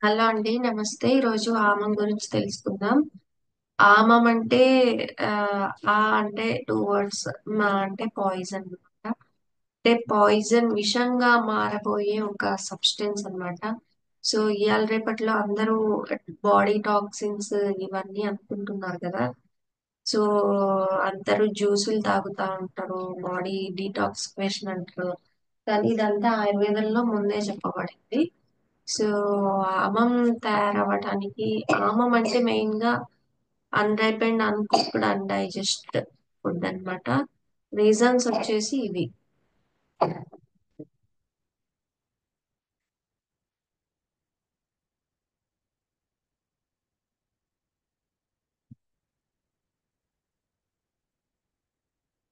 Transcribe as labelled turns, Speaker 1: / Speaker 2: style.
Speaker 1: Hello అండి. నమస్తే. ఈరోజు ఆమం గురించి తెలుసుకుందాం. ఆమం అంటే అంటే 2 వర్డ్స్. మా అంటే పాయిజన్ అన్నమాట. అంటే పాయిజన్ విషంగా మారబోయే ఒక సబ్స్టెన్స్ అన్నమాట. సో, ఇయాల రేపట్లో అందరూ బాడీ టాక్సిన్స్ ఇవన్నీ అనుకుంటున్నారు కదా! సో, అందరూ జ్యూసులు తాగుతా ఉంటారు. బాడీ డీటాక్సిఫికేషన్ అంటారు. కానీ ఇదంతా ఆయుర్వేదంలో ముందే చెప్పబడింది. సో, ఆమం తయారవ్వటానికి ఆమం అంటే మెయిన్‌గా అన్‌రైపెండ్, అన్‌కుక్డ్, అన్‌డైజెస్ట్ ఫుడ్ అన్నమాట. రీజన్స్ వచ్చేసి ఇవి.